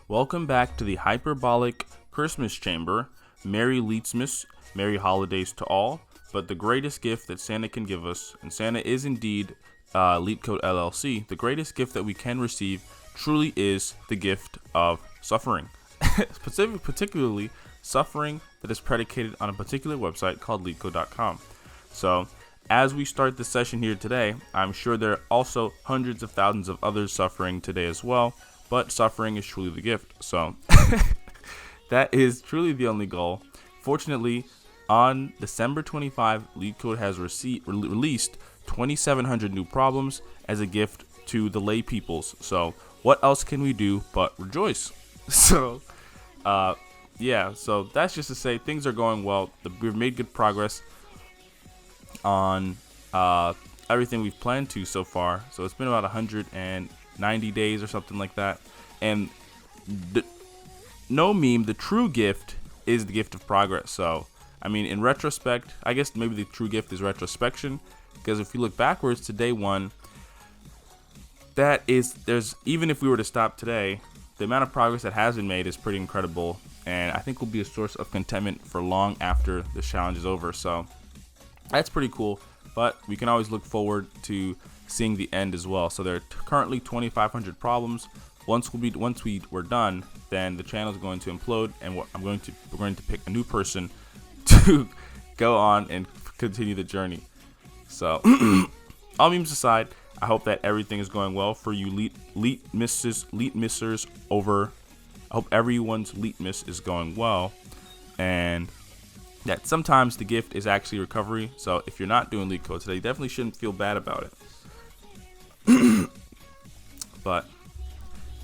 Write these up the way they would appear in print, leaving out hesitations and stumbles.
Welcome back to the hyperbolic Christmas chamber. Merry Leetsmas, Merry holidays to all. But the greatest gift that Santa can give us, and Santa is indeed LeetCode LLC, the greatest gift that we can receive truly is the gift of suffering. Particularly suffering that is predicated on a particular website called LeetCode.com. So, as we start the session here today, I'm sure there are also hundreds of thousands of others suffering today as well, but suffering is truly the gift. So, that is truly the only goal. Fortunately, on December 25, LeetCode has released 2,700 new problems as a gift to the lay peoples. So, what else can we do but rejoice? So, so that's just to say things are going well. We've made good progress on everything we've planned to so far. So it's been about 190 days or something like that. And no meme, the true gift is the gift of progress. So, I mean, in retrospect, I guess maybe the true gift is retrospection. Because if you look backwards to day one, even if we were to stop today, the amount of progress that has been made is pretty incredible. And I think will be a source of contentment for long after the challenge is over. So that's pretty cool, but we can always look forward to seeing the end as well. So there are currently 2,500 problems. Once we're done, then the channel is going to implode, and we're going to pick a new person to go on and continue the journey. So, all memes aside, I hope that everything is going well for you, Leetmissers over. I hope everyone's Leetmas is going well, and that sometimes the gift is actually recovery. So if you're not doing LeetCode today, you definitely shouldn't feel bad about it. But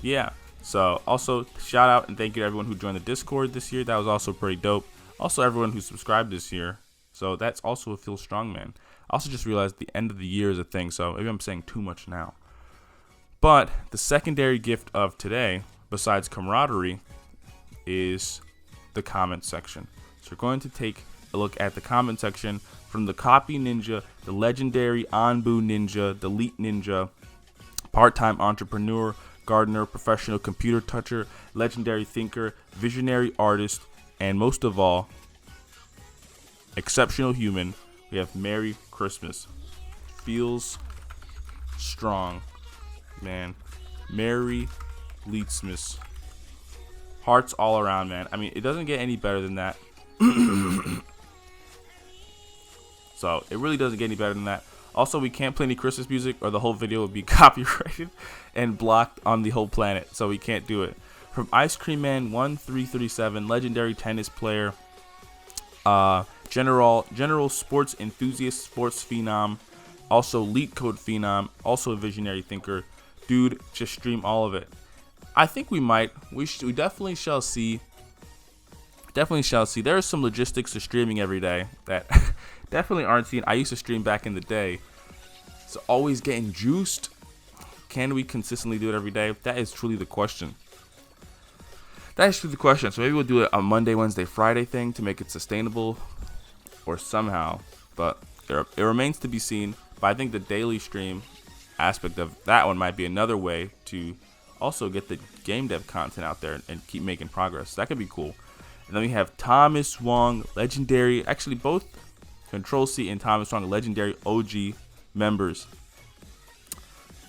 yeah, so also shout out and thank you to everyone who joined the Discord this year. That was also pretty dope. Also everyone who subscribed this year. So that's also a Feel Strong Man. I also just realized the end of the year is a thing, so maybe I'm saying too much now. But the secondary gift of today, besides camaraderie, is the comment section. So we're going to take a look at the comment section from the Copy Ninja, the legendary Anbu Ninja, the Leet Ninja, part-time entrepreneur, gardener, professional computer toucher, legendary thinker, visionary artist, and most of all, exceptional human. We have Merry Christmas. Feels strong, man. Merry Leetsmas. Hearts all around, man. I mean, it doesn't get any better than that. So it really doesn't get any better than that. Also, we can't play any Christmas music or the whole video would be copyrighted and blocked on the whole planet, so we can't do it. From Ice Cream Man 1337, legendary tennis player, general sports enthusiast, sports phenom, also LeetCode phenom, also a visionary thinker. Dude, just stream all of it. I think we definitely shall see. There are some logistics to streaming every day that definitely aren't seen. I used to stream back in the day. So always getting juiced. Can we consistently do it every day? That is truly the question. So maybe we'll do a Monday, Wednesday, Friday thing to make it sustainable or somehow. But it remains to be seen. But I think the daily stream aspect of that one might be another way to also get the game dev content out there and keep making progress. That could be cool. And then we have Thomas Wong, legendary, actually both Control C and Thomas Wong, legendary OG members.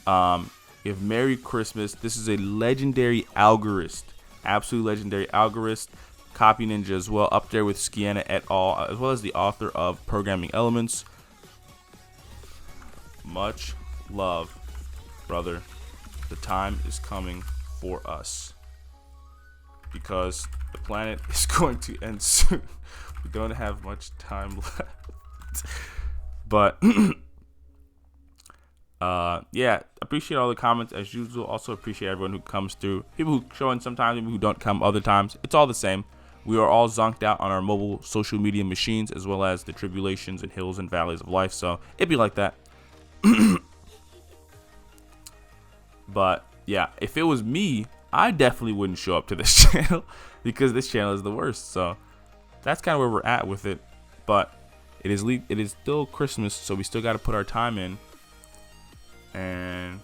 We have Merry Christmas. This is a legendary algorist, absolute legendary algorist. Copy Ninja as well, up there with Skiana et al., as well as the author of Programming Elements. Much love, brother. The time is coming for us because the planet is going to end soon. We don't have much time left. But appreciate all the comments as usual. Also appreciate everyone who comes through. People who show in sometimes, people who don't come other times. It's all the same. We are all zonked out on our mobile social media machines, as well as the tribulations and hills and valleys of life. So it'd be like that. But yeah, if it was me, I definitely wouldn't show up to this channel because this channel is the worst. So that's kind of where we're at with it. But it is still Christmas, so we still got to put our time in. And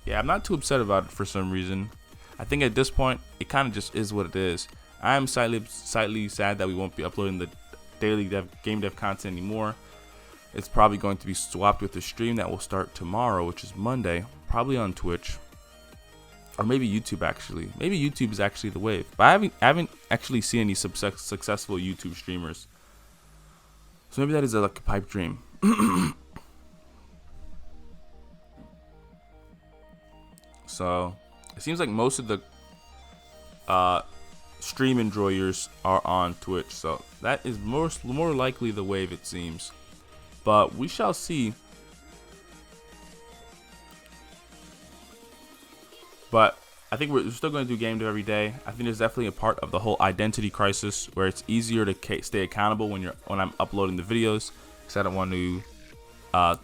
yeah, I'm not too upset about it for some reason. I think at this point, it kind of just is what it is. I am slightly sad that we won't be uploading the daily game dev content anymore. It's probably going to be swapped with the stream that will start tomorrow, which is Monday, probably on Twitch. Or maybe YouTube, actually. Maybe YouTube is actually the wave. But I haven't actually seen any successful YouTube streamers. So maybe that is like a pipe dream. So it seems like most of the stream enjoyers are on Twitch. So that is more likely the wave, it seems. But we shall see. But I think we're still going to do game dev every day. I think there's definitely a part of the whole identity crisis where it's easier to stay accountable when I'm uploading the videos, because I don't want to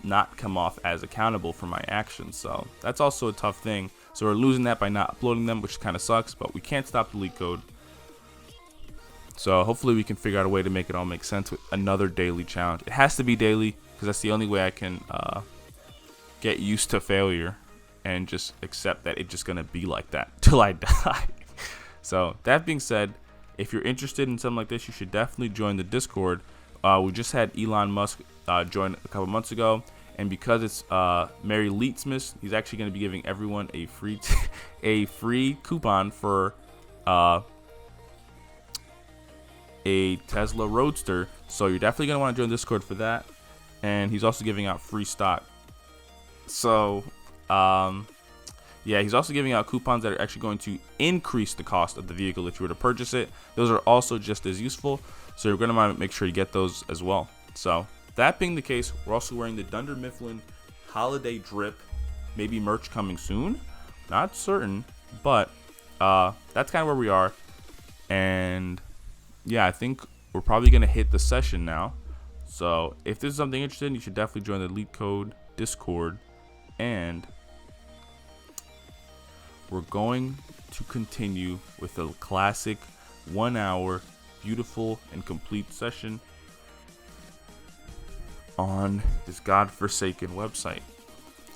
not come off as accountable for my actions. So that's also a tough thing. So we're losing that by not uploading them, which kind of sucks. But we can't stop the LeetCode. So hopefully we can figure out a way to make it all make sense with another daily challenge. It has to be daily because that's the only way I can get used to failure. And just accept that it's just going to be like that till I die. So that being said, if you're interested in something like this, you should definitely join the Discord. We just had Elon Musk join a couple months ago. And because it's Merry Leetsmas, he's actually going to be giving everyone a free coupon for a Tesla Roadster. So you're definitely going to want to join Discord for that. And he's also giving out free stock. So yeah, he's also giving out coupons that are actually going to increase the cost of the vehicle if you were to purchase it. Those are also just as useful, so you're going to want to make sure you get those as well. So that being the case, we're also wearing the Dunder Mifflin holiday drip, maybe merch coming soon, not certain, but that's kind of where we are. And yeah, I think we're probably going to hit the session now. So if this is something interesting, you should definitely join the LeetCode Discord. And we're going to continue with a classic 1 hour beautiful and complete session on this godforsaken website.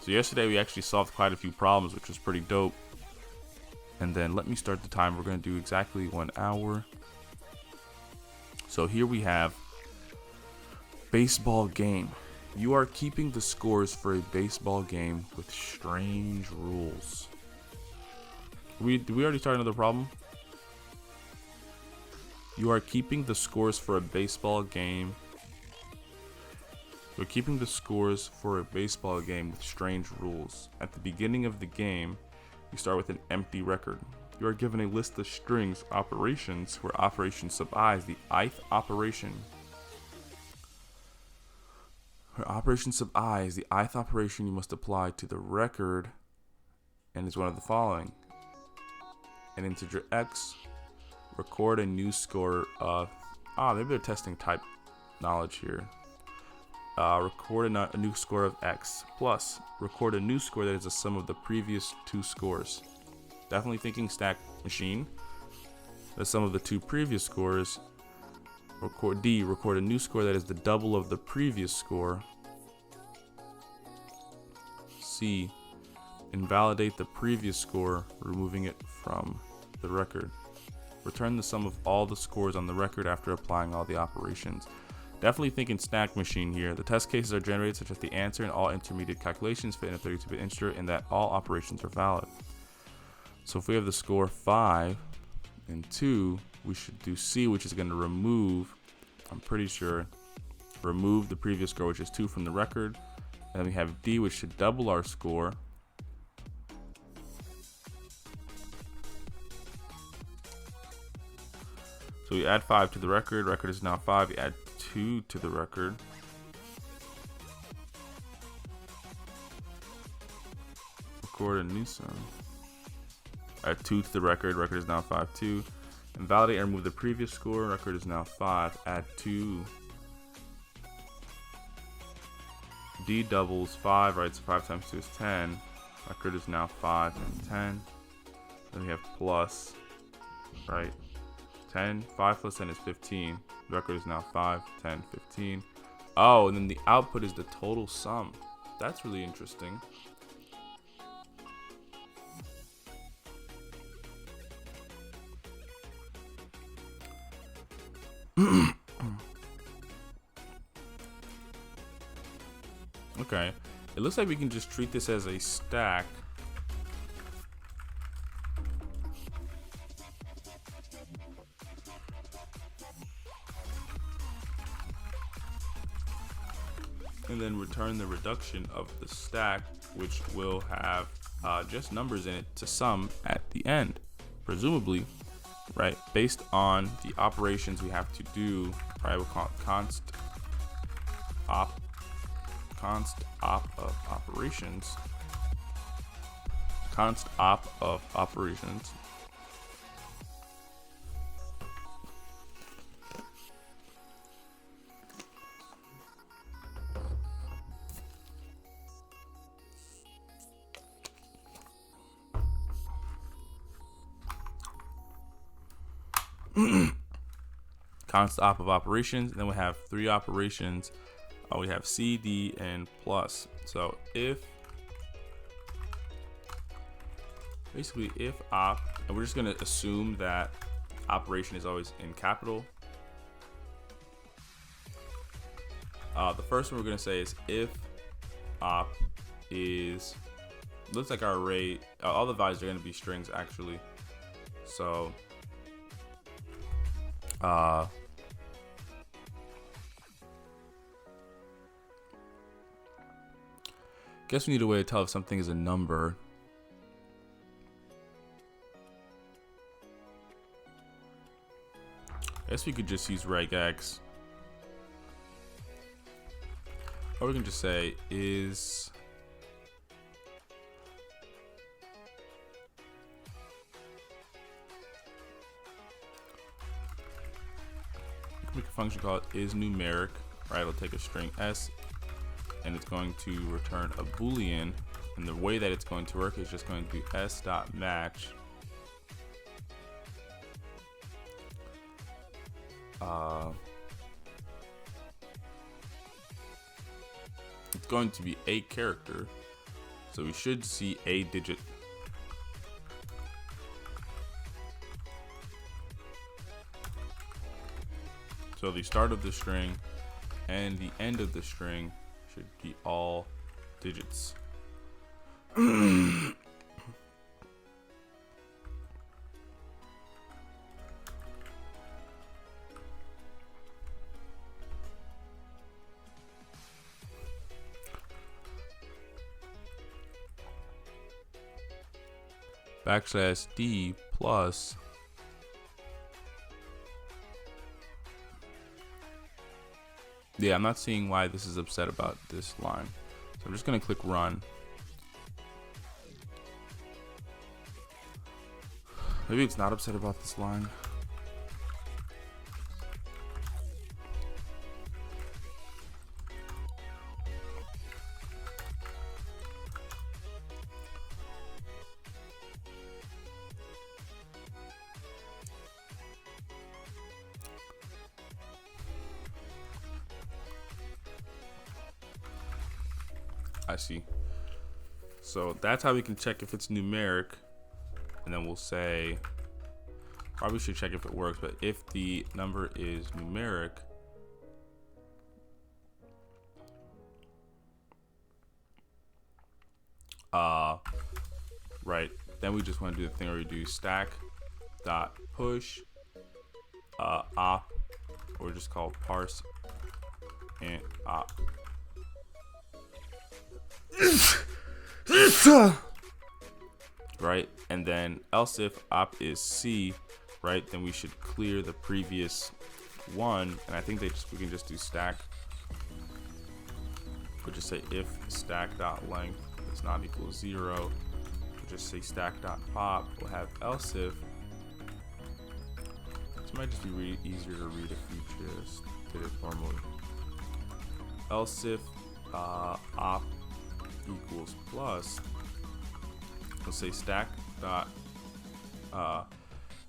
So yesterday we actually solved quite a few problems, which was pretty dope. And then let me start the time. We're going to do exactly 1 hour. So here we have baseball game. You are keeping the scores for a baseball game with strange rules. Did we already start another problem? You are keeping the scores for a baseball game. You're keeping the scores for a baseball game with strange rules. At the beginning of the game, you start with an empty record. You are given a list of strings operations where operation sub I is the ith operation. Where operation sub I is the ith operation you must apply to the record and is one of the following. An integer x, record a new score of, maybe they're testing type knowledge here. Record a new score of x plus record a new score that is the sum of the previous two scores. Definitely thinking stack machine. The sum of the two previous scores. Record a new score that is the double of the previous score. C, invalidate the previous score, removing it from the record. Return the sum of all the scores on the record after applying all the operations. Definitely thinking stack machine here. The test cases are generated such that the answer and all intermediate calculations fit in a 32-bit integer and that all operations are valid. So if we have the score 5 and 2, we should do C, which is going to remove, I'm pretty sure, remove the previous score, which is 2 from the record. And then we have D, which should double our score. So we add 5 to the record. Record is now 5. We add 2 to the record. Record a new sum. Add 2 to the record. Record is now 5, 2. Invalidate and remove the previous score. Record is now 5. Add 2. D doubles 5, right? So 5 times 2 is 10. Record is now 5 and 10. Then we have plus, right? 10. 5 plus 10 is 15. Record is now 5, 10, 15. Oh, and then the output is the total sum. That's really interesting. Okay, it looks like we can just treat this as a stack. And then return the reduction of the stack, which will have just numbers in it to sum at the end, presumably, right? Based on the operations we have to do, right? We'll call it const op of operations. Const op of operations. Const op of operations, and then we have three operations. We have C, D, and plus. So if op, and we're just gonna assume that operation is always in capital. The first one we're gonna say is if op is, looks like our array, all the values are gonna be strings actually. So guess we need a way to tell if something is a number. I guess we could just use regex. Or we can just say is make a function called is numeric, right? It'll take a string s and it's going to return a boolean, and the way that it's going to work is just going to do s.match it's going to be a character, so we should see a digit. So the start of the string and the end of the string should be all digits. Backslash D plus yeah, I'm not seeing why this is upset about this line. So I'm just gonna click run. Maybe it's not upset about this line. I see. So that's how we can check if it's numeric, and then we'll say, probably should check if it works, but if the number is numeric, right, then we just want to do the thing where we do stack dot push op, or just call parse and op. Right, and then else if op is C, right, then we should clear the previous one, and I think we can just do stack. We'll just say if stack dot length is not equal to 0. We'll just say stack dot pop. We'll have else if. This might just be easier to read if we just did it normally. Else if op equals plus, we'll say stack dot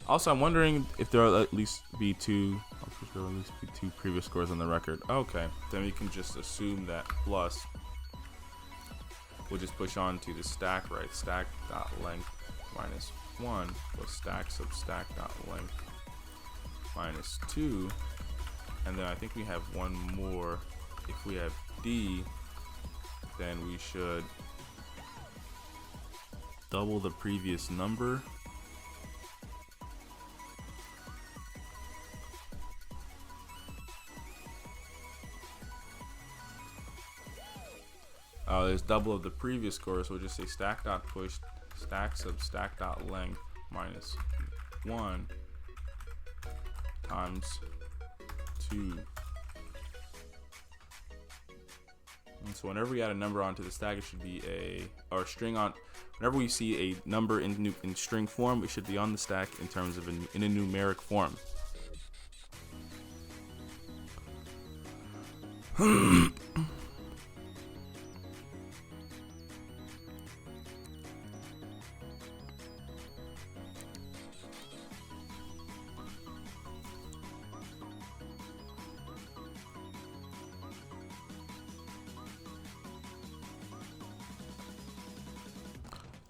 also I'm wondering if there'll at least be two previous scores on the record. Okay, then we can just assume that plus, we'll just push on to the stack, right? Stack dot length minus 1 plus stack sub stack dot length minus 2 And then I think we have one more. If we have D, then we should double the previous number. There's double of the previous score, so we'll just say stack.push stack sub stack.length minus 1 times 2. And so whenever we add a number onto the stack, it should be a string on. Whenever we see a number in string form, it should be on the stack in terms of in a numeric form.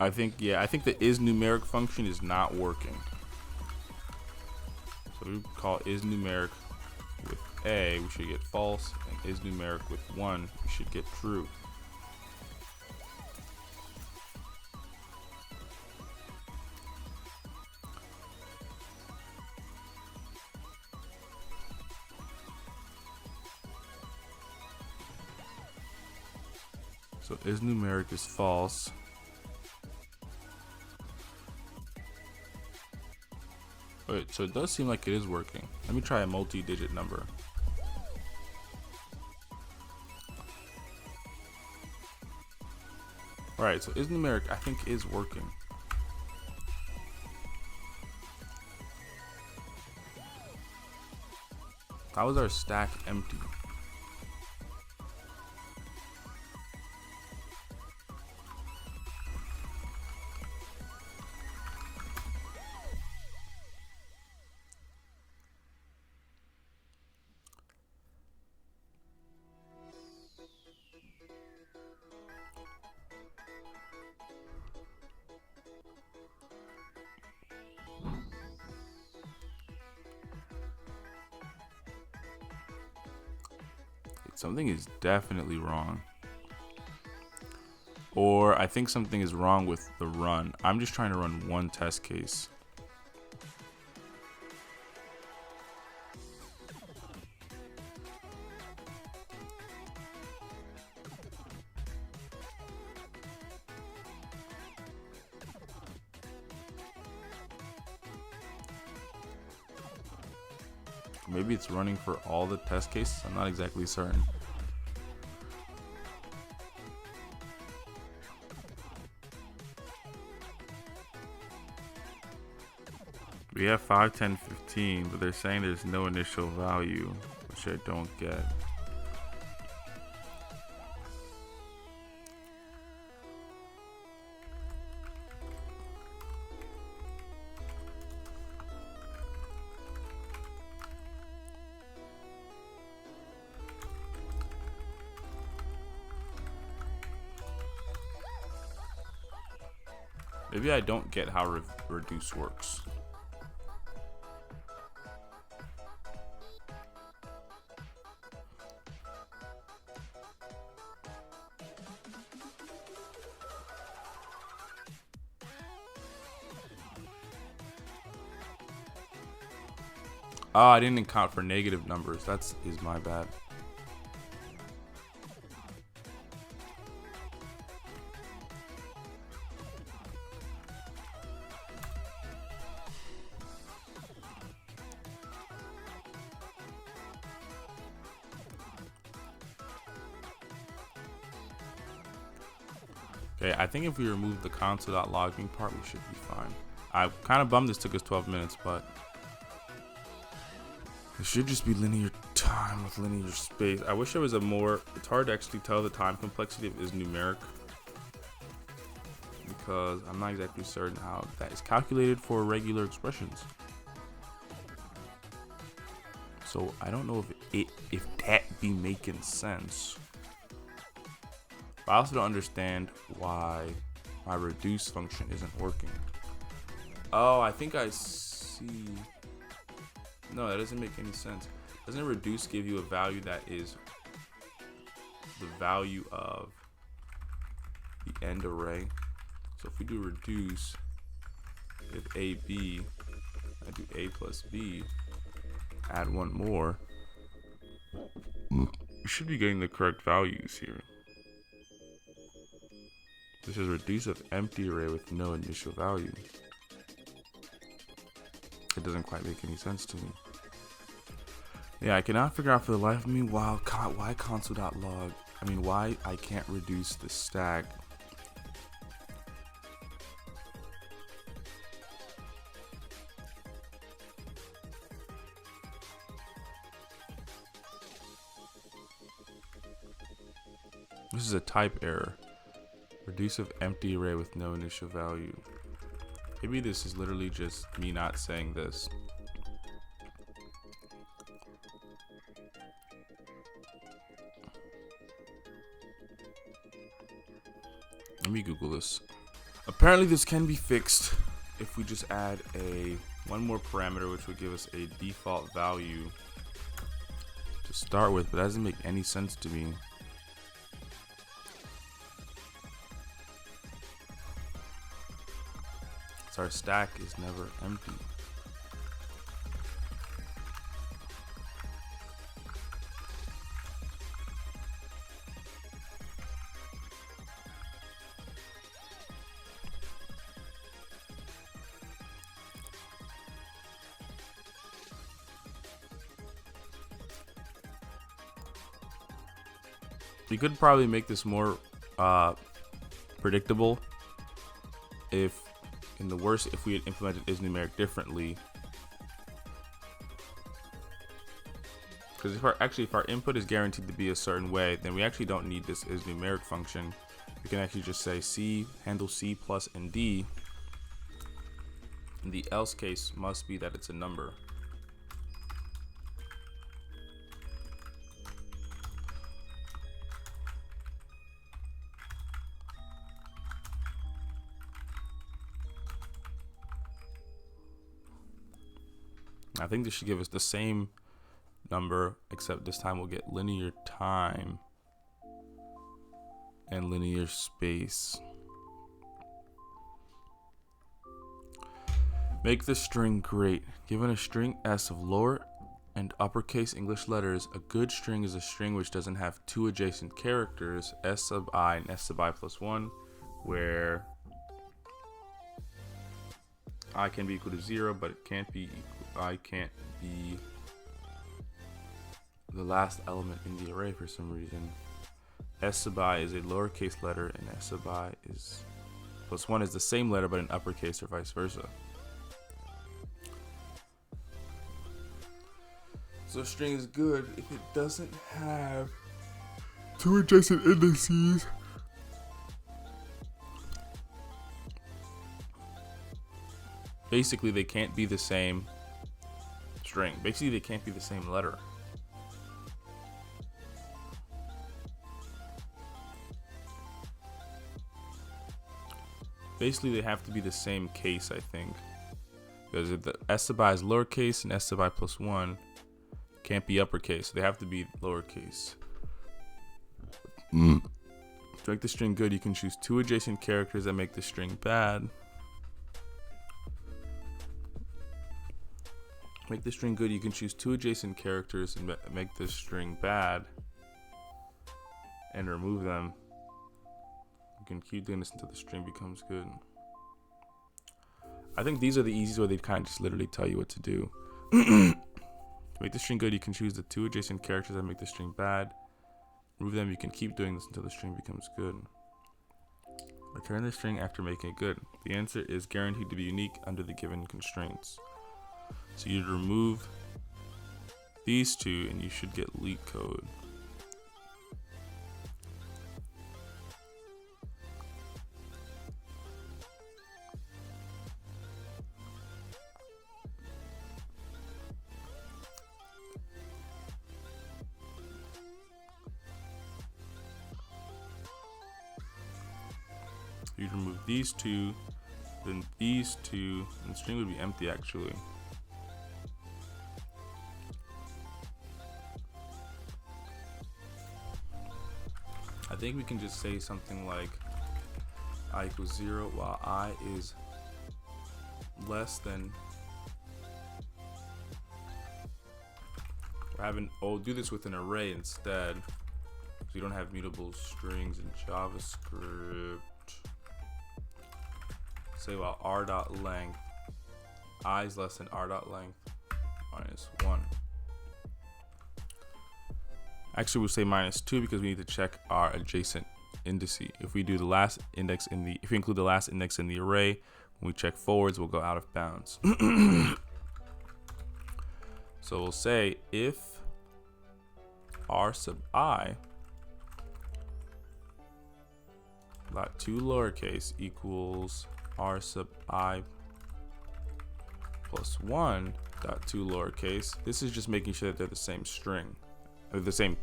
I think the isNumeric function is not working. So we call isNumeric with A, we should get false, and isNumeric with 1, we should get true. So isNumeric is false. Wait, so it does seem like it is working. Let me try a multi-digit number. Alright, so isNumeric I think is working. How is our stack empty? Something is definitely wrong. Or I think something is wrong with the run. I'm just trying to run one test case. Maybe it's running for all the test cases. I'm not exactly certain. We have 5, 10, 15, but they're saying there's no initial value, which I don't get. Maybe I don't get how reduce works. Oh, I didn't account for negative numbers. That's my bad. Okay, I think if we remove the console.logging part, we should be fine. I'm kind of bummed this took us 12 minutes, but it should just be linear time with linear space. I wish there was a more, it's hard to actually tell the time complexity of isNumeric because I'm not exactly certain how that is calculated for regular expressions. So I don't know if that be making sense. But I also don't understand why my reduce function isn't working. Oh, I think I see. No, that doesn't make any sense. Doesn't a reduce give you a value that is the value of the end array? So if we do reduce with AB, I do A plus B, add one more, you should be getting the correct values here. This is reduce of empty array with no initial value. It doesn't quite make any sense to me. Yeah, I cannot figure out for the life of me why console.log. I mean, why I can't reduce the stack. This is a type error. Reduce of empty array with no initial value. Maybe this is literally just me not saying this. Let me Google this. Apparently this can be fixed if we just add one more parameter, which would give us a default value to start with, but that doesn't make any sense to me. So our stack is never empty. You could probably make this more predictable if we had implemented isNumeric differently. Because if our input is guaranteed to be a certain way, then we actually don't need this isNumeric function. We can actually just say C, handle C plus and D. And the else case must be that it's a number. I think this should give us the same number, except this time we'll get linear time and linear space. Make the string great. Given a string S of lower and uppercase English letters, a good string is a string which doesn't have two adjacent characters, S sub I and S sub I plus 1, where I can be equal to 0, but it can't be I can't be the last element in the array for some reason. S sub I is a lowercase letter and S sub I is plus 1 is the same letter but in uppercase or vice versa. So a string is good if it doesn't have two adjacent indices. Basically, they can't be the same string. Basically, they can't be the same letter. Basically, they have to be the same case, I think. Because if the S sub I is lowercase and S sub I plus 1 can't be uppercase. They have to be lowercase. To make the string good, you can choose two adjacent characters that make the string bad. Make the string good, you can choose two adjacent characters and make the string bad and remove them. You can keep doing this until the string becomes good. I think these are the easiest where they kind of just literally tell you what to do. To make the string good, you can choose the two adjacent characters that make the string bad. Remove them, you can keep doing this until the string becomes good. Return the string after making it good. The answer is guaranteed to be unique under the given constraints. So you'd remove these two and you should get LeetCode. You'd remove these two, then these two, and the string would be empty actually. I think we can just say something like I equals 0 while I is less than. We'll do this with an array instead, because we don't have mutable strings in JavaScript. Say while r.length, I is less than r.length minus 1. Actually, we'll say -2 because we need to check our adjacent indices. If we do the last index if we include the last index in the array, when we check forwards, we'll go out of bounds. So we'll say if r sub I dot 2 lowercase equals r sub I plus 1 dot 2 lowercase. This is just making sure that they're the same string, or the same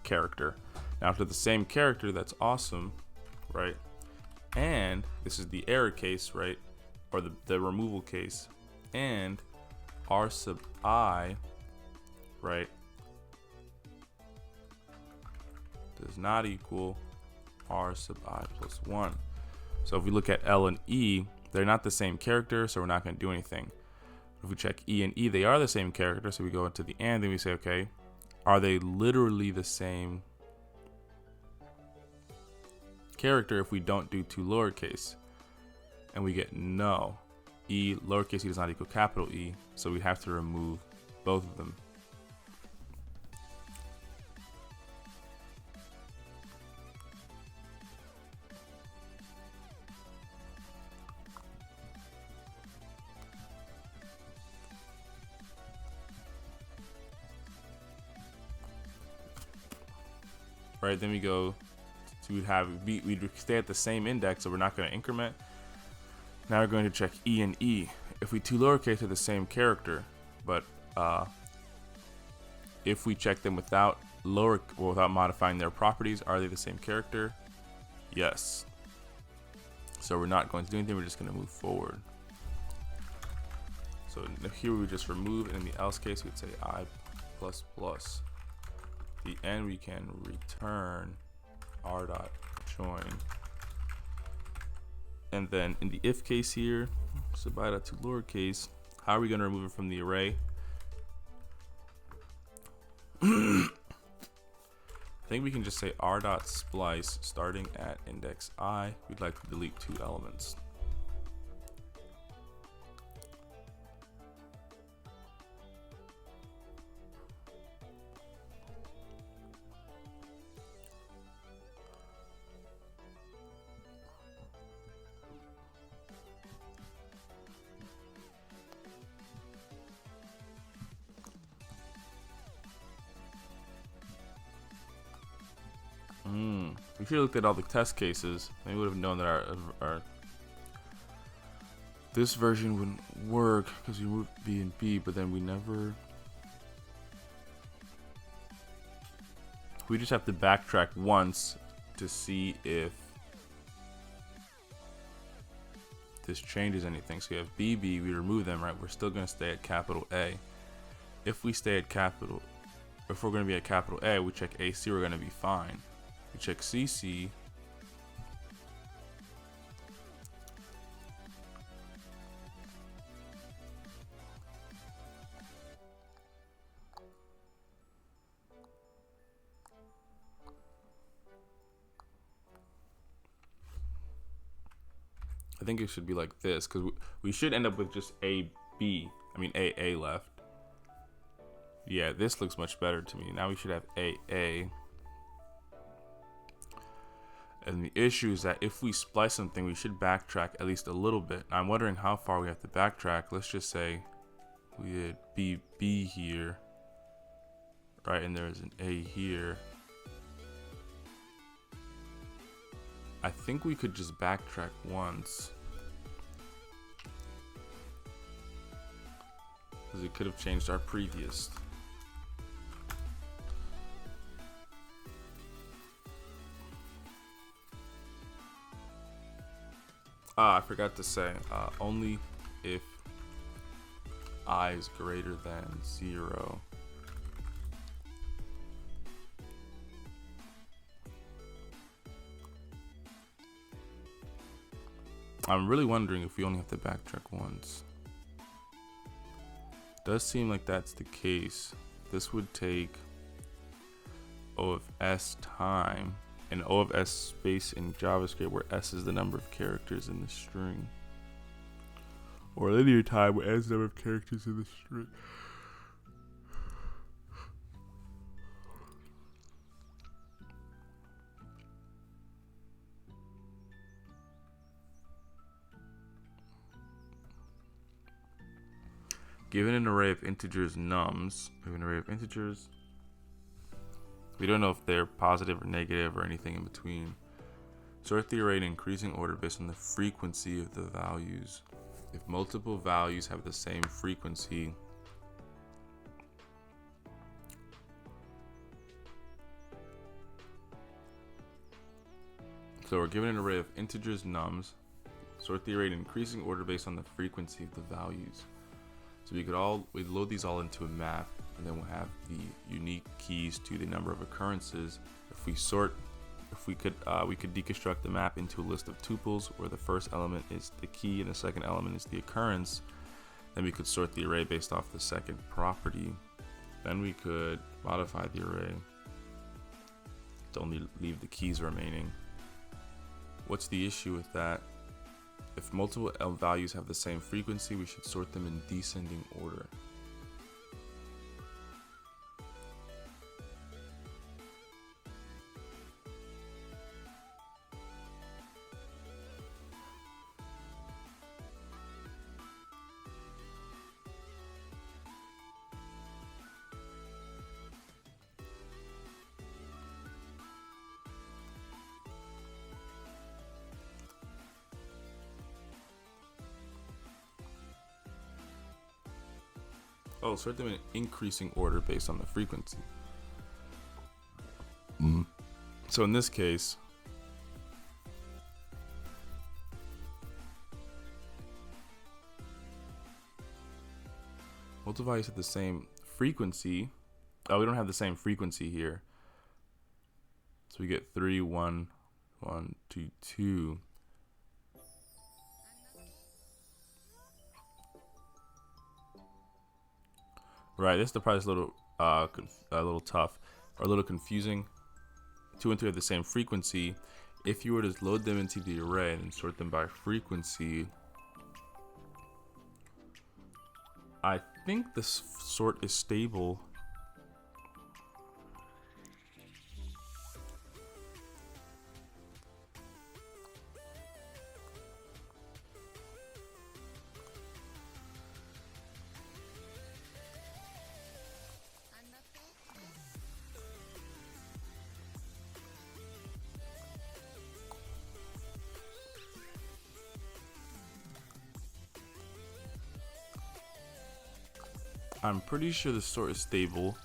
character. Now, if they're the same character, that's awesome, right? And this is the error case, right? Or the removal case. And r sub I, right, does not equal r sub I plus 1. So if we look at L and E, they're not the same character, so we're not going to do anything. If we check E and E, they are the same character, so we go into the and, then we say, okay, are they literally the same character if we don't do 2 lowercase? And we get no. E, lowercase e does not equal capital E, so we have to remove both of them. Right, then we go to we'd stay at the same index, so we're not going to increment. Now we're going to check E and E. If we 2 lowercase are the same character, but if we check them without modifying their properties, are they the same character? Yes. So we're not going to do anything, we're just going to move forward. So here we would just remove, and in the else case we'd say I plus plus. The end we can return r dot join, and then in the if case here, sub I dot 2 lowercase, how are we going to remove it from the array? I think we can just say r dot splice starting at index I. We'd like to delete 2 elements. We should have looked at all the test cases. They would have known that our this version wouldn't work because we moved B and B, but then we just have to backtrack once to see if this changes anything. So you have BB, we remove them, right? We're still going to stay at capital A. If we stay at if we're going to be at capital A, we check AC, we're going to be fine. We check CC. I think it should be like this, because we should end up with just AA left. Yeah, this looks much better to me. Now we should have AA. And the issue is that if we splice something, we should backtrack at least a little bit. I'm wondering how far we have to backtrack. Let's just say we had BB here, right? And there's an A here. I think we could just backtrack once, because it could have changed our previous. I forgot to say, only if I is greater than 0. I'm really wondering if we only have to backtrack once. Does seem like that's the case. This would take O of S time and O of S space in JavaScript, where S is the number of characters in the string, or linear time, where S is the number of characters in the string. Given an array of integers nums, given an array of integers, we don't know if they're positive or negative or anything in between. Sort the array in increasing order based on the frequency of the values. If multiple values have the same frequency, so we're given an array of integers nums, sort the array in increasing order based on the frequency of the values. So we'd load these all into a map, and then we'll have the unique keys to the number of occurrences. If we could deconstruct the map into a list of tuples where the first element is the key and the second element is the occurrence. Then we could sort the array based off the second property. Then we could modify the array to only leave the keys remaining. What's the issue with that? If multiple values have the same frequency, we should sort them in descending order. Oh, sort them in increasing order based on the frequency. So in this case, multiple values have the same frequency. Oh, we don't have the same frequency here. So we get 3, 1, 1, 2, 2. Right, this is the part that's a little tough or a little confusing. 2 and 3 have the same frequency. If you were to load them into the array and sort them by frequency, I think this sort is stable. I'm pretty sure the sort is stable.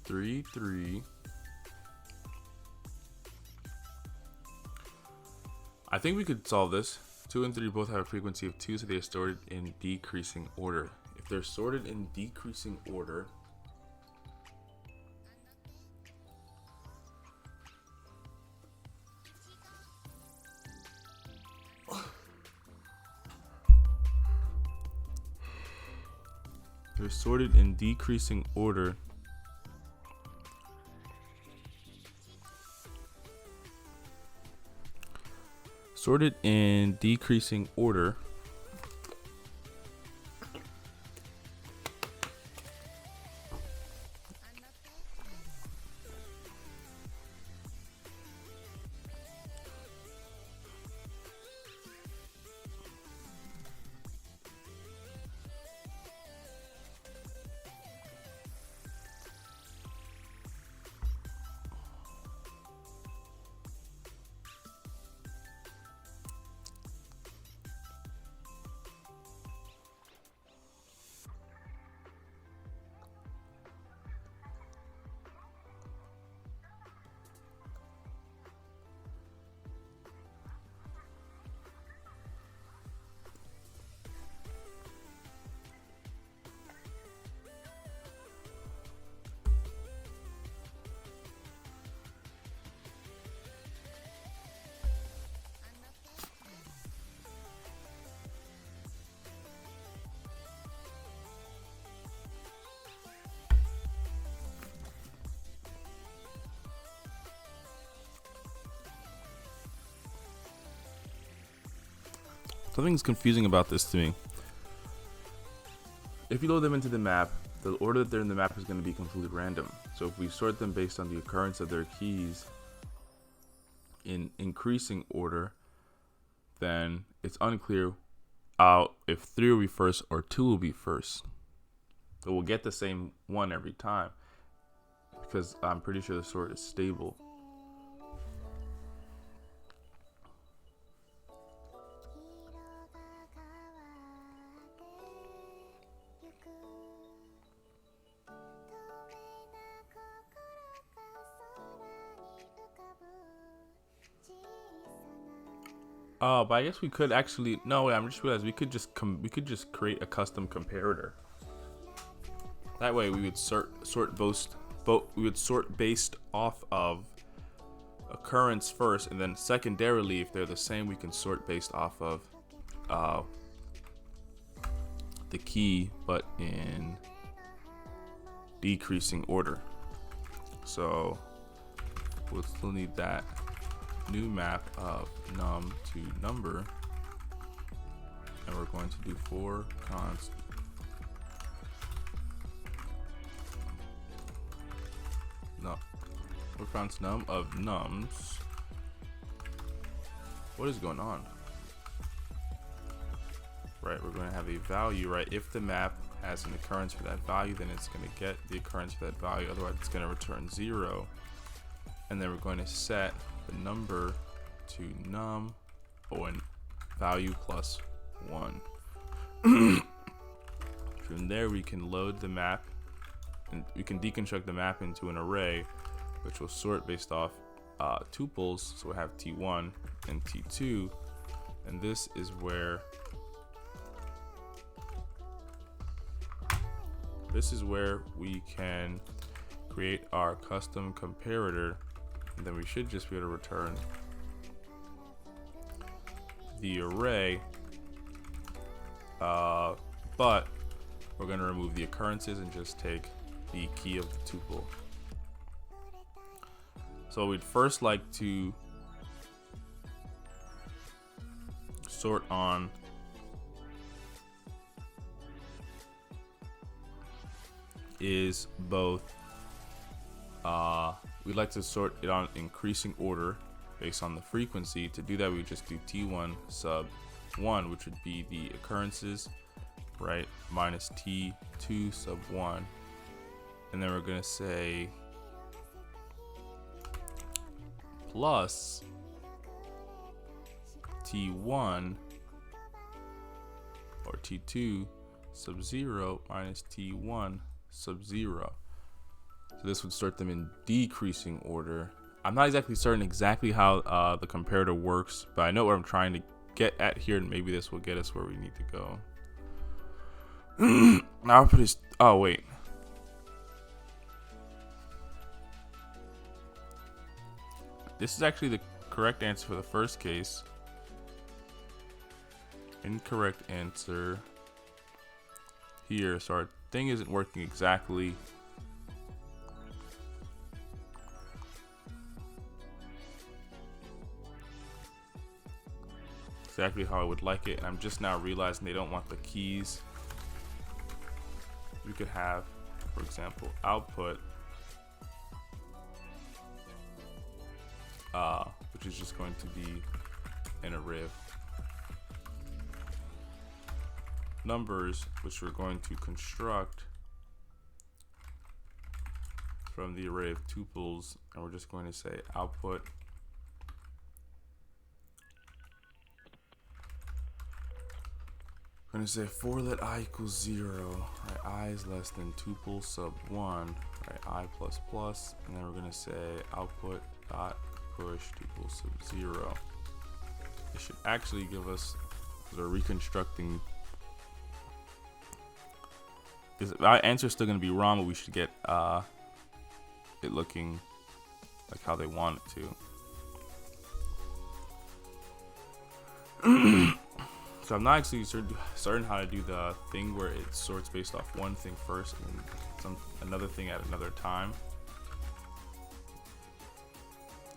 3, 3. I think we could solve this. 2 and 3 both have a frequency of 2, so they are sorted in decreasing order. If they're sorted in decreasing order, they're sorted in decreasing order. Sorted in decreasing order. Something's confusing about this to me. If you load them into the map, the order that they're in the map is going to be completely random. So if we sort them based on the occurrence of their keys in increasing order, then it's unclear if 3 will be first or 2 will be first. But we'll get the same one every time because I'm pretty sure the sort is stable. Oh, but I guess we could actually I'm just realized we could just create a custom comparator. That way we would sort based off of occurrence first, and then secondarily, if they're the same, we can sort based off of the key, but in decreasing order. So we'll still need that new map of num to number, and we're going to do for const num of nums. What is going on? Right, we're going to have a value, right? If the map has an occurrence for that value, then it's going to get the occurrence for that value, otherwise it's going to return 0. And then we're going to set the number to num and value plus 1. From there we can load the map, and we can deconstruct the map into an array, which will sort based off tuples. So we have T1 and T2, and this is where we can create our custom comparator, and then we should just be able to return the array, but we're going to remove the occurrences and just take the key of the tuple. So we'd first like to sort on is both we'd like to sort it on increasing order based on the frequency. To do that, we would just do T1 sub 1, which would be the occurrences, right, minus T2 sub 1, and then we're going to say plus T1 or T2 sub 0 minus T1 sub 0. So this would sort them in decreasing order. I'm not exactly certain exactly how the comparator works, but I know what I'm trying to get at here, and maybe this will get us where we need to go. Now I'll put this. Oh wait. This is actually the correct answer for the first case. Incorrect answer here. So our thing isn't working exactly. Exactly how I would like it, and I'm just now realizing they don't want the keys. We could have, for example, output, which is just going to be an array of numbers, which we're going to construct from the array of tuples, and we're just going to say output I'm going to say for let I equals 0, right, I is less than tuple sub 1, right, I plus plus, and then we're going to say output dot push tuple sub 0. It should actually give us, because we're reconstructing, our answer is still going to be wrong, but we should get it looking like how they want it to. So I'm not actually certain how to do the thing where it sorts based off one thing first and another thing at another time.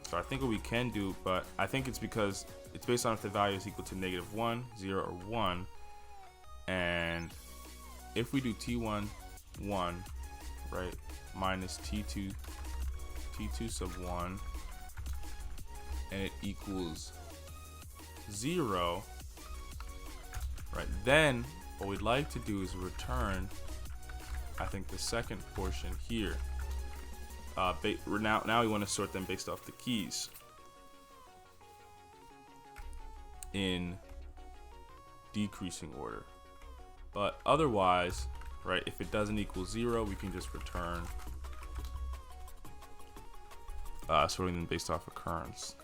So I think what we can do, but I think it's because it's based on if the value is equal to -1, 0, or 1. And if we do t1, 1, right, minus t2 sub 1, and it equals 0, right, then what we'd like to do is return, I think, the second portion here. Now we want to sort them based off the keys in decreasing order. But otherwise, right, if it doesn't equal 0, we can just return sorting them based off occurrence.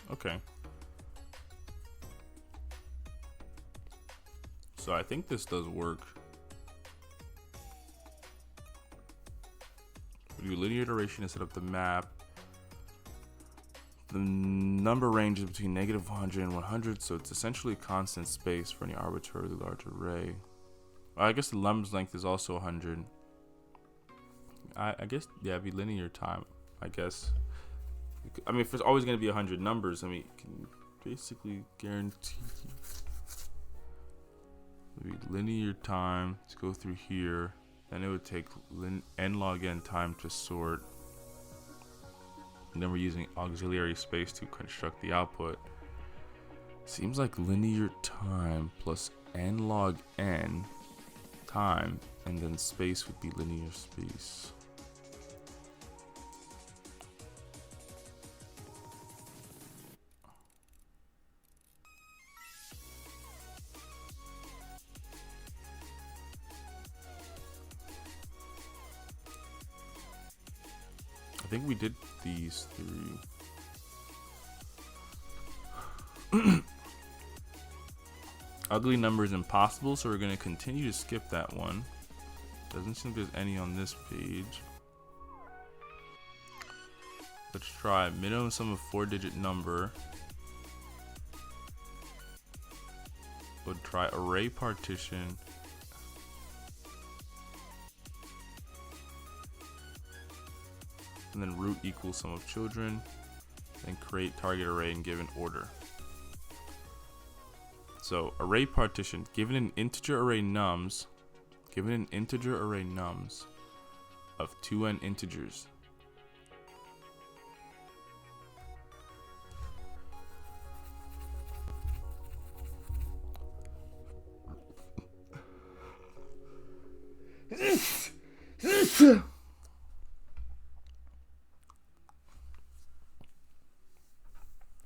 Okay. So I think this does work. We do linear iteration to set up the map. The number range is between -100 and 100, so it's essentially constant space for any arbitrarily large array. I guess the num's length is also 100. I guess, yeah, it'd be linear time, I guess. I mean, if there's always going to be 100 numbers, I mean, you can basically guarantee maybe linear time to go through here, and it would take n log n time to sort. And then we're using auxiliary space to construct the output. Seems like linear time plus n log n time, and then space would be linear space. I think we did these 3. Ugly number is impossible, so we're going to continue to skip that one. Doesn't seem there's any on this page. Let's try minimum sum of 4-digit number. We'll try array partition. And then root equals sum of children, and create target array in given order. So array partition, given an integer array nums of 2n integers.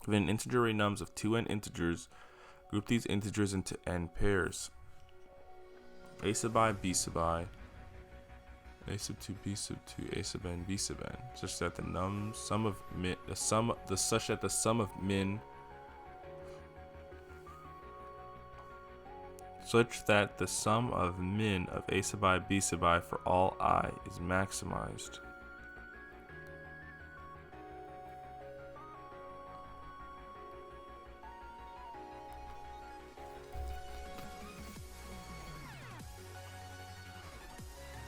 Given an integer array nums of 2n integers, group these integers into n pairs. A sub I, B sub I, A sub 2, B sub 2, A sub n, B sub n, such that the sum of min of A sub I, B sub I for all I is maximized.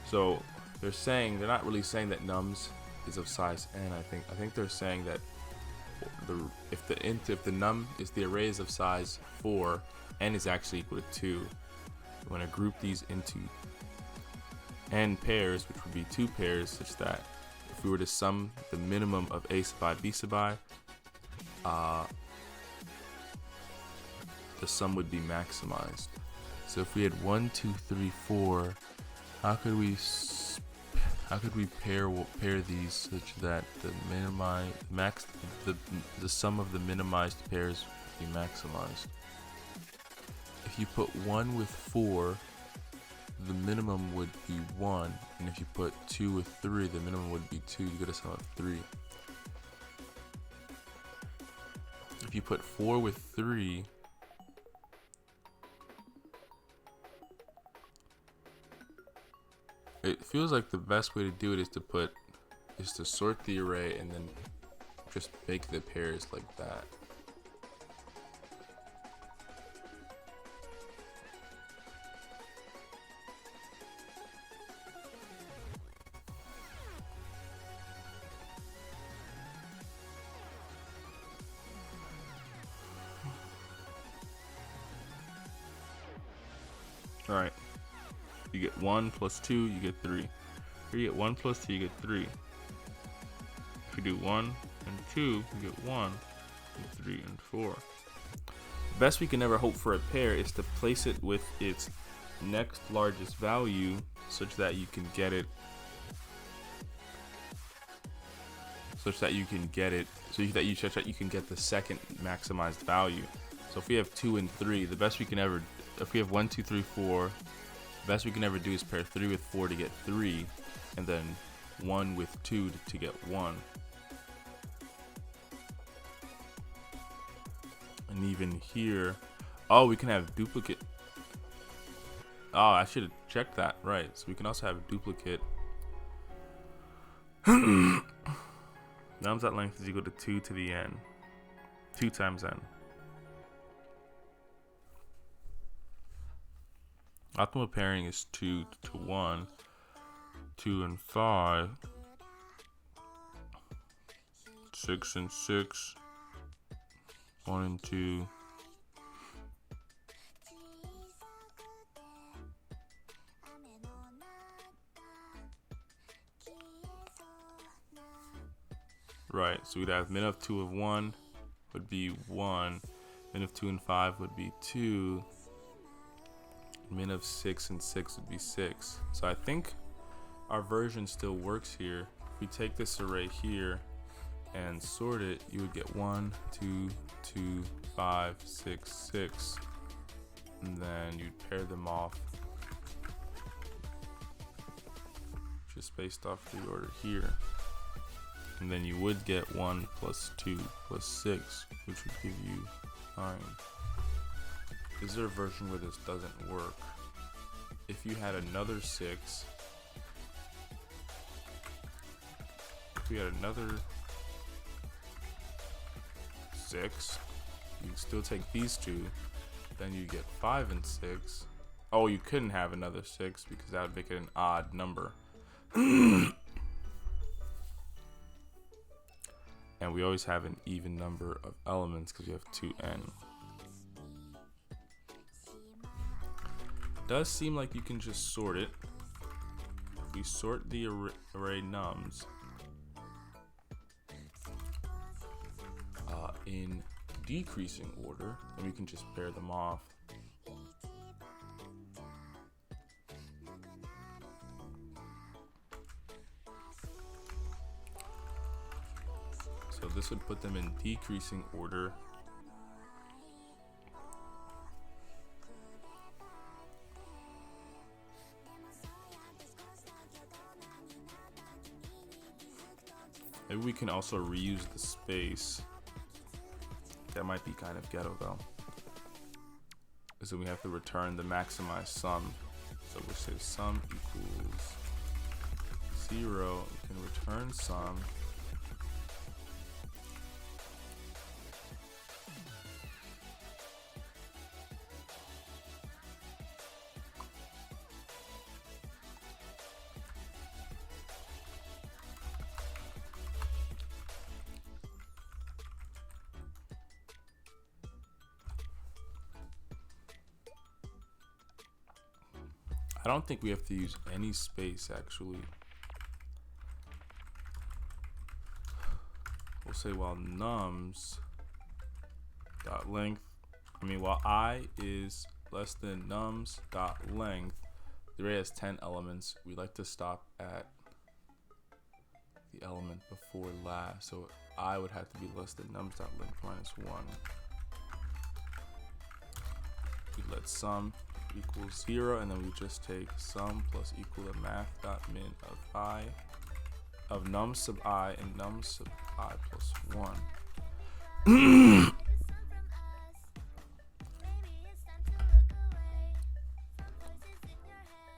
So they're not really saying that nums is of size n. I think they're saying that if the num is the array is of size 4, n is actually equal to 2. We want to group these into n pairs, which would be 2 pairs, such that if we were to sum the minimum of A sub I, B sub I, the sum would be maximized. So if we had 1, 2, 3, 4. How could we pair these such that the sum of the minimized pairs would be maximized? If you put 1 with 4, the minimum would be 1, and if you put 2 with 3, the minimum would be 2. You get a sum of 3. If you put 4 with 3, it feels like the best way to do it is to sort the array and then just make the pairs like that. All right. You get 1 plus 2, you get 3. Here you get 1 plus 2, you get 3. If you do 1 and 2, you get 1 and 3 and 4. The best we can ever hope for a pair is to place it with its next largest value such that you can get it so that you can get the second maximized value. So if we have 2 and 3, the best we can ever, if we have 1, 2, 3, 4, the best we can ever do is pair 3 with 4 to get 3, and then 1 with 2 to get 1. And even here, oh, we can have duplicate. Oh, I should have checked that, right. So we can also have a duplicate. Nums at length is equal to 2 to the n. 2 times n. Optimal pairing is 2 to 1, 2 and 5, 6 and 6, 1 and 2. Right, so we'd have min of 2 of 1 would be 1, min of 2 and 5 would be 2, min of 6 and 6 would be 6. So I think our version still works here. If we take this array here and sort it, you would get 1, 2, 2, 5, 6, 6, and then you'd pair them off just based off the order here. And then you would get 1 plus 2 plus 6, which would give you 9. Is there a version where this doesn't work? If you had another 6, if we had another 6, you'd still take these two, then you get 5 and 6. Oh, you couldn't have another 6 because that would make it an odd number. And we always have an even number of elements because we have 2n. Does seem like you can just sort it. If we sort the array nums in decreasing order, then we can just pair them off. So this would put them in decreasing order. Maybe we can also reuse the space. That might be kind of ghetto though. So we have to return the maximized sum. So we'll say sum equals 0. We can return sum. I don't think we have to use any space actually. We'll say while nums dot length, while I is less than nums dot length, the array has 10 elements. We like to stop at the element before last. So I would have to be less than nums dot length minus 1. We let sum equals 0, and then we just take sum plus equal to math dot min of I of num sub I and num sub I plus 1.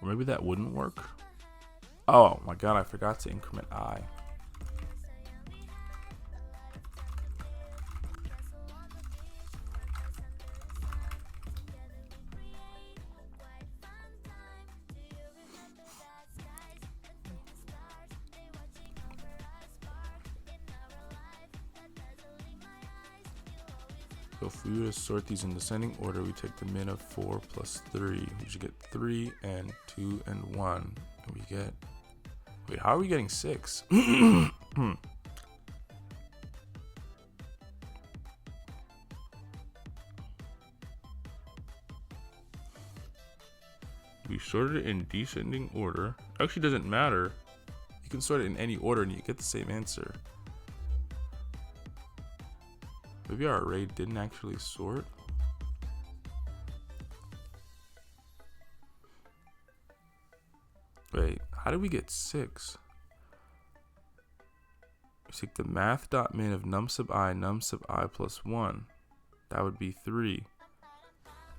Or maybe that wouldn't work. Oh my god, I forgot to increment I. So if we were to sort these in descending order, we take the min of 4 plus 3. We should get 3 and 2 and 1. And we get... Wait, how are we getting 6? We sorted it in descending order. Actually, doesn't matter. You can sort it in any order and you get the same answer. Maybe our array didn't actually sort. Wait, how did we get 6? We take the math.min of num sub I plus 1. That would be 3.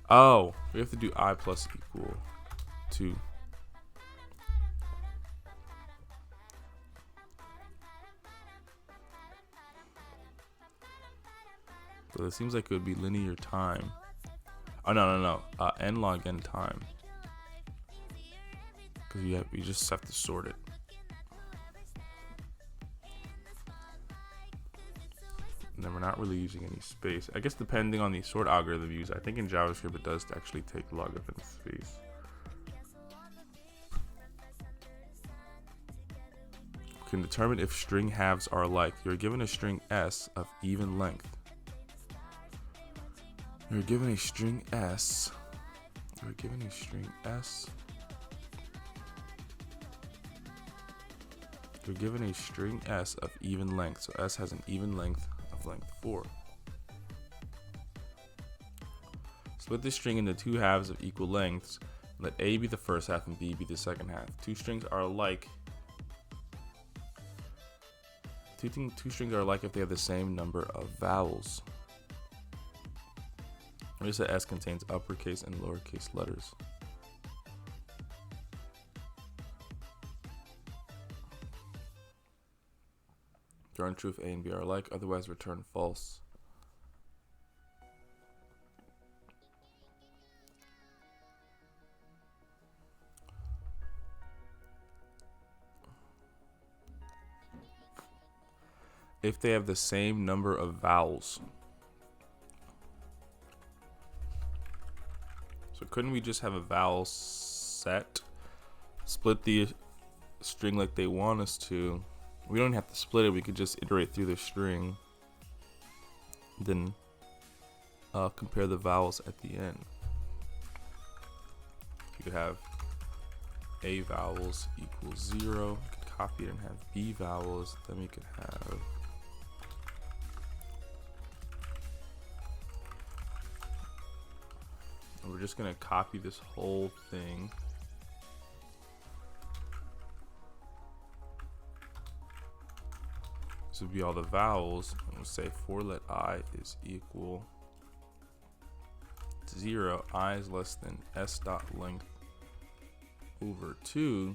Oh, we have to do I plus equal 2. So it seems like it would be linear time. Oh no. N log n time. Because we just have to sort it. And then we're not really using any space. I guess depending on the sort algorithm used, I think in JavaScript it does actually take logarithm space. We can determine if string halves are alike. You're given a string S of even length. You're given a string S. You're given a string S. You're given a string S of even length. So S has an even length of length 4. Split this string into 2 halves of equal lengths. Let A be the first half and B be the second half. Two strings are alike. Two strings are alike if they have the same number of vowels. Notice that S contains uppercase and lowercase letters. Return true if A and B are alike, otherwise return false. If they have the same number of vowels. So couldn't we just have a vowel set, split the string like they want us to? We don't have to split it, we could just iterate through the string, then compare the vowels at the end. You could have A vowels equals 0, we could copy it and have B vowels, then we could have we're just gonna copy this whole thing. This would be all the vowels, and we'll say for let I is equal to 0, I is less than s dot length over 2.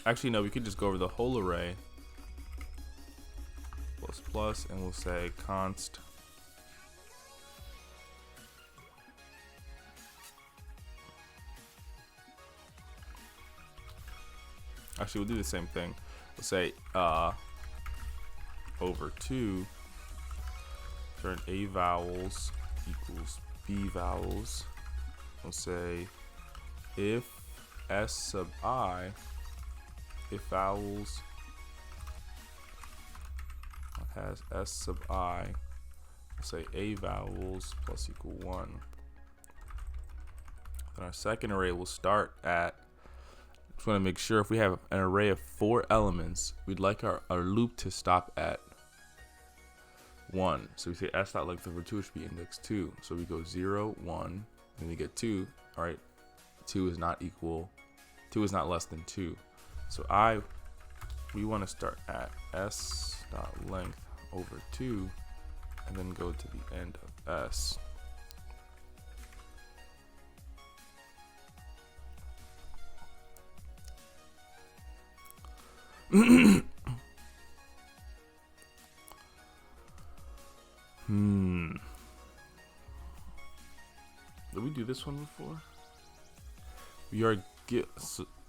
Actually, no, we could just go over the whole array plus plus, and we'll say const actually we'll do the same thing. We'll say over 2 turn A vowels equals B vowels. We'll say if S sub I, if vowels has S sub I, we'll say A vowels plus equal 1. Then our second array will start at, just want to make sure if we have an array of 4 elements, we'd like our loop to stop at 1. So we say s dot length over 2 should be index 2. So we go 0, 1, then we get 2. All right, 2 is not equal, 2 is not less than 2. So we want to start at s dot length over 2 and then go to the end of s. Did we do this one before? We are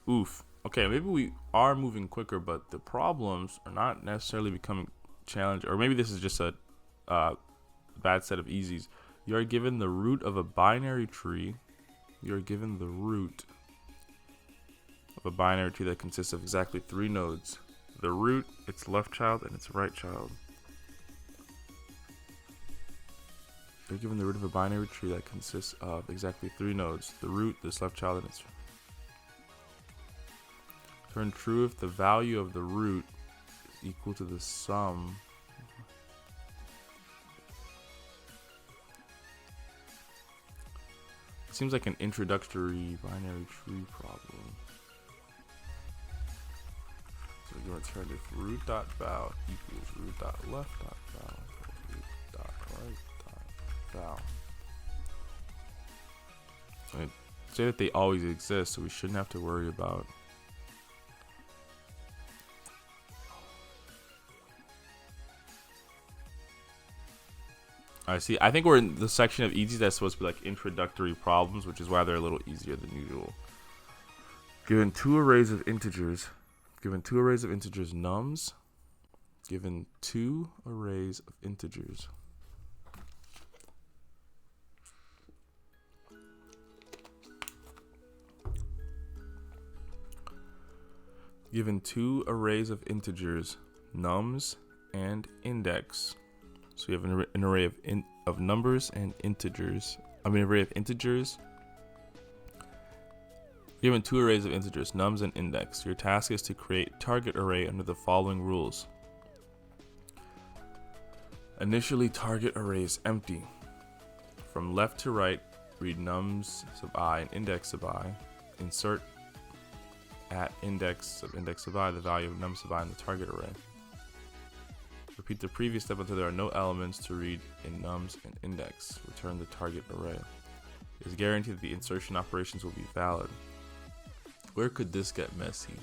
oof. Okay, maybe we are moving quicker, but the problems are not necessarily becoming challenging. Or maybe this is just a bad set of easies. You are given the root of a binary tree. You are given the root of a binary tree that consists of exactly 3 nodes. The root, its left child, and its right child. You're given the root of a binary tree that consists of exactly 3 nodes. The root, this left child, and its... Turn true if the value of the root is equal to the sum. It seems like an introductory binary tree problem. So we're going to turn if root dot val equals root dot left dot val equals root dot right dot val. I say that they always exist, so we shouldn't have to worry about. I see. I think we're in the section of easy that's supposed to be like introductory problems, which is why they're a little easier than usual. Given 2 arrays of integers, nums, given 2 arrays of integers. Given 2 arrays of integers, nums and index. So you have an array of numbers and integers. Array of integers. Given 2 arrays of integers, nums and index. Your task is to create target array under the following rules. Initially, target array is empty. From left to right, read nums sub I and index sub I. Insert at index sub I the value of nums sub I in the target array. Repeat the previous step until there are no elements to read in nums and index. Return the target array. It is guaranteed that the insertion operations will be valid. Where could this get messy?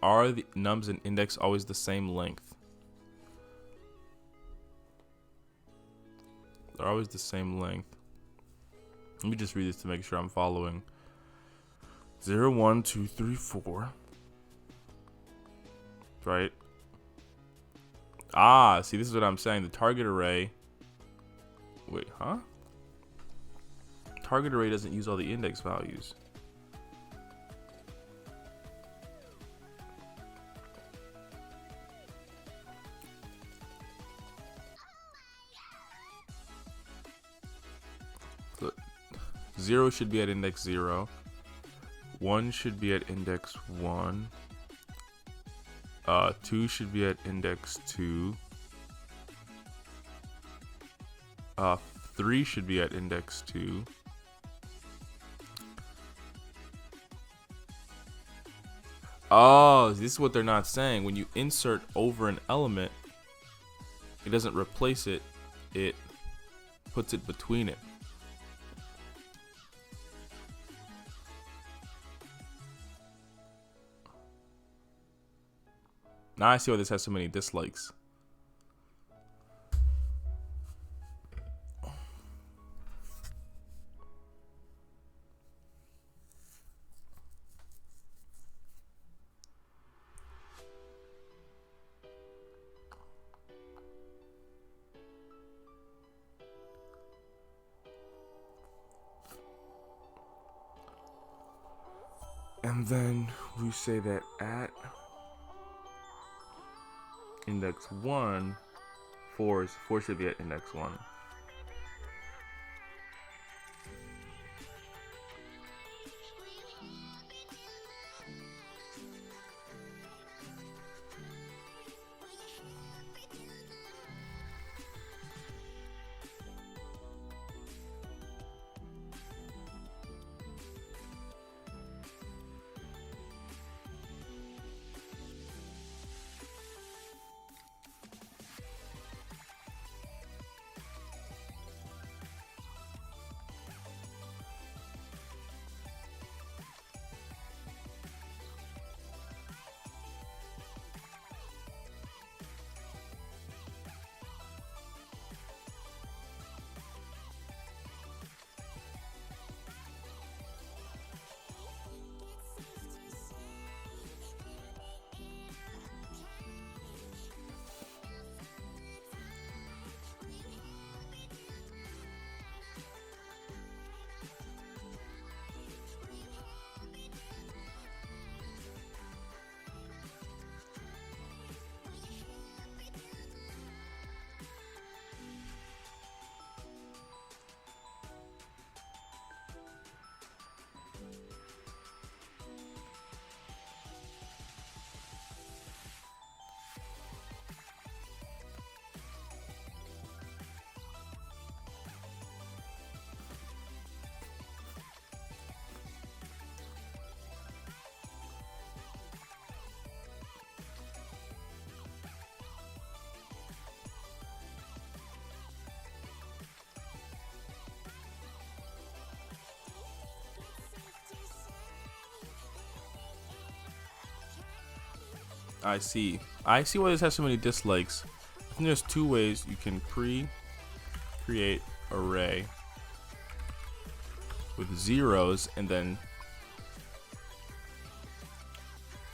Are the nums and index always the same length? They're always the same length. Let me just read this to make sure I'm following. 0, 1, 2, 3, 4. Right? Ah, see, this is what I'm saying. The target array. Wait, huh? Target array doesn't use all the index values. Look, 0 should be at index 0. 1 should be at index 1. 2 should be at index 2. 3 should be at index 2. Oh, this is what they're not saying. When you insert over an element, it doesn't replace it. It puts it between it. Now I see why this has so many dislikes. And then we say that at index 1, 4 should be at index 1. I see why this has so many dislikes. I think there's two ways you can create array with zeros, and then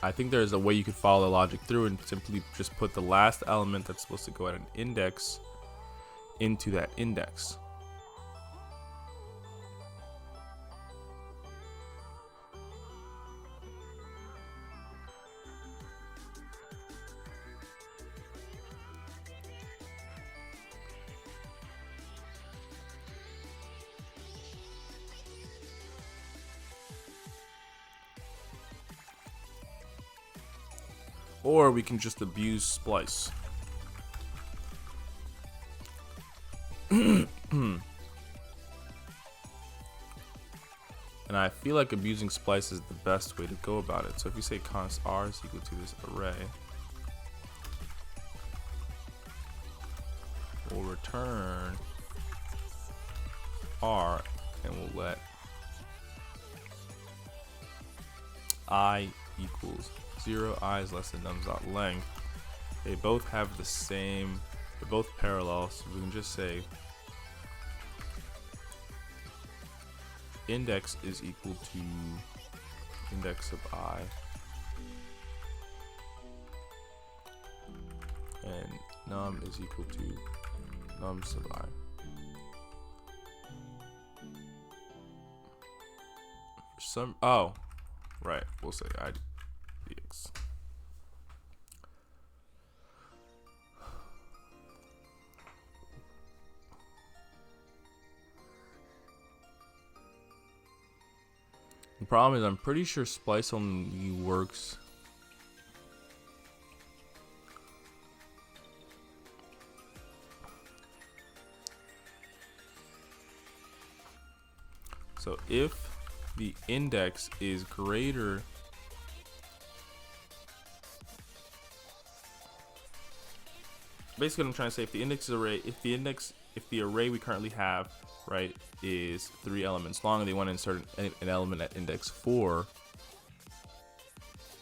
I think there's a way you could follow the logic through and simply just put the last element that's supposed to go at an index into that index. Or we can just abuse splice. And I feel like abusing splice is the best way to go about it. So if you say const r is equal to this array, we'll return r, and we'll let I equals 0, I is less than nums.length. They both have the same, they're both parallel, so we can just say index is equal to index of I, and num is equal to nums of I. For some, oh, right, we'll say I dx. The problem is I'm pretty sure splice only works so if the index is greater basically what I'm trying to say, if the index is array, if the array we currently have, right, is 3 elements long and they want to insert an element at index 4,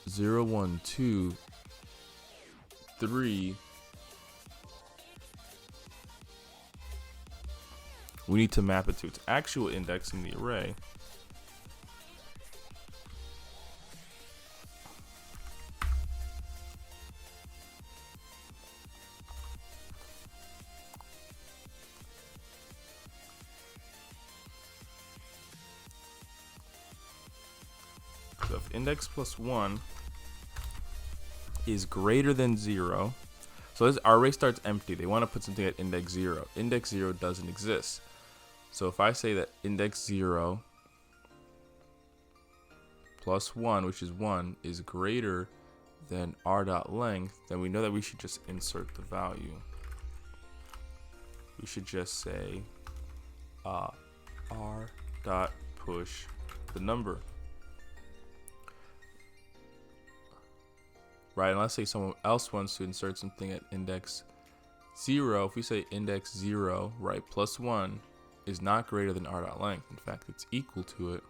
0, 1, 2, 3, we need to map it to its actual index in the array. So if index plus 1 is greater than 0, so this, our array starts empty. They want to put something at index 0. Index 0 doesn't exist. So if I say that index 0 plus 1, which is 1, is greater than r.length, then we know that we should just insert the value. We should just say r.push the number. Right, and let's say someone else wants to insert something at index 0. If we say index 0, right, plus 1 is not greater than r.length. In fact, it's equal to it.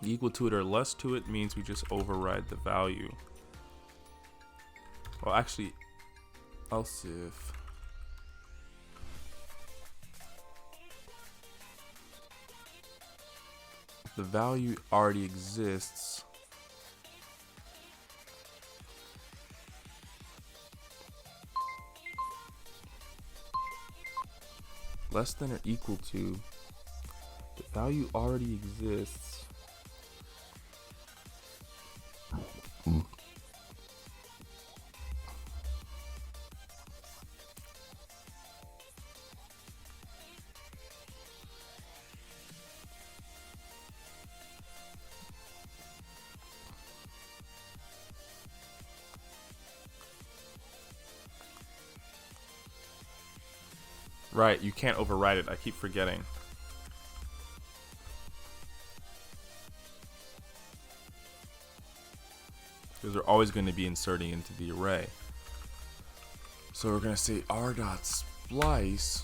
Equal to it or less to it means we just override the value. Well, actually, else if the value already exists, less than or equal to, the value already exists. Right, you can't override it. I keep forgetting. Because we're always going to be inserting into the array. So we're going to say r.splice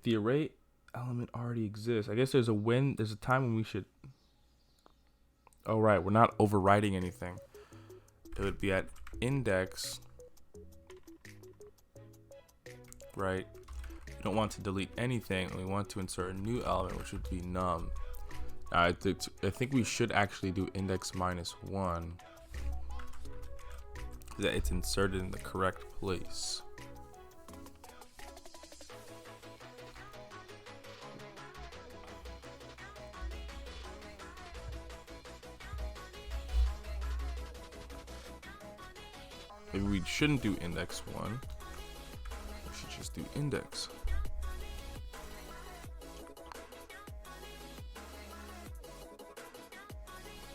if the array element already exists, I guess there's a time when we should. Oh right, we're not overwriting anything. It would be at index, right? We don't want to delete anything. We want to insert a new element, which would be num. I think we should actually do index -1. That it's inserted in the correct place. Maybe we shouldn't do index 1. We should just do index.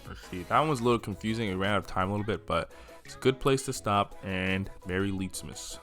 Let's see. That one was a little confusing. We ran out of time a little bit, but it's a good place to stop. And Merry Leetsmas.